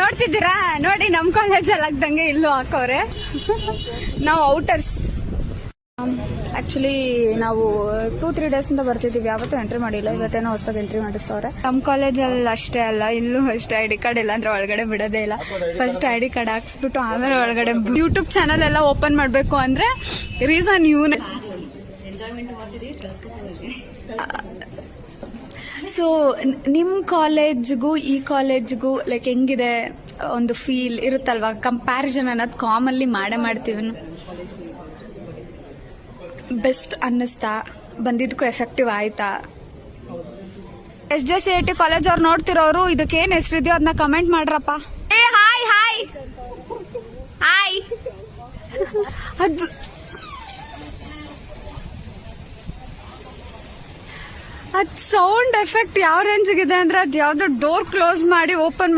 ನೋಡ್ತಿದ್ದೀರಾ ನೋಡಿ, ನಮ್ ಕಾಲೇಜಲ್ಲಿ ಆಗ್ದಂಗೆ ಇಲ್ಲೂ ಹಾಕವ್ರೆ. ನಾವು ಔಟರ್ಸ್. ಆಕ್ಚುಲಿ ನಾವು 2-3 ಡೇಸ್ ಇಂದ ಬರ್ತಿದೀವಿ, ಯಾವತ್ತೂ ಎಂಟ್ರಿ ಮಾಡಿಲ್ಲ. ಇವತ್ತೇನೋ ಹೊಸದಾಗಿ ಎಂಟ್ರಿ ಮಾಡಿಸ್ತವ್ರೆ. ನಮ್ ಕಾಲೇಜಲ್ಲಿ ಅಷ್ಟೇ ಅಲ್ಲ, ಇಲ್ಲೂ ಅಷ್ಟೇ. ಐಡಿ ಕಾರ್ಡ್ ಇಲ್ಲ ಅಂದ್ರೆ ಒಳಗಡೆ ಬಿಡೋದೇ ಇಲ್ಲ. ಫಸ್ಟ್ ಐಡಿ ಕಾರ್ಡ್ ಹಾಕ್ಸ್ಬಿಟ್ಟು ಆಮೇಲೆ ಒಳಗಡೆ. ಯೂಟ್ಯೂಬ್ ಚಾನಲ್ ಎಲ್ಲ ಓಪನ್ ಮಾಡ್ಬೇಕು ಅಂದ್ರೆ ರೀಸನ್ ಇವನೇ. ಸೊ ನಿಮ್ ಕಾಲೇಜ್ಗೂ ಈ ಕಾಲೇಜ್ಗೂ ಲೈಕ್ ಹೆಂಗಿದೆ ಒಂದು ಫೀಲ್ ಇರುತ್ತಲ್ವಾ? ಕಂಪ್ಯಾರಿಸನ್ ಅನ್ನೋದು ಕಾಮನ್ಲಿ ಮಾಡ್ತೀವಿ. ಬೆಸ್ಟ್ ಅನ್ನಿಸ್ತಾ? ಬಂದಿದ್ದಕ್ಕೂ ಎಫೆಕ್ಟಿವ್ ಆಯ್ತಾ? SJCIT ಕಾಲೇಜ್ ಅವ್ರು ನೋಡ್ತಿರೋರು ಇದಕ್ಕೆ ಏನ್ ಹೆಸರಿದೆಯೋ ಅದನ್ನ ಕಮೆಂಟ್ ಮಾಡ್ರಪ್ಪ. ಏ ಹಾಯ್ ಹಾಯ್ ಹಾಯ್. ಅದ್ ಸೌಂಡ್ ಎಫೆಕ್ಟ್ ಯಾವ ರೇಂಜ್ಗಿದೆ ಅಂದ್ರೆ ಅದ್ ಯಾವ್ದೋ ಡೋರ್ ಕ್ಲೋಸ್ ಮಾಡಿ ಓಪನ್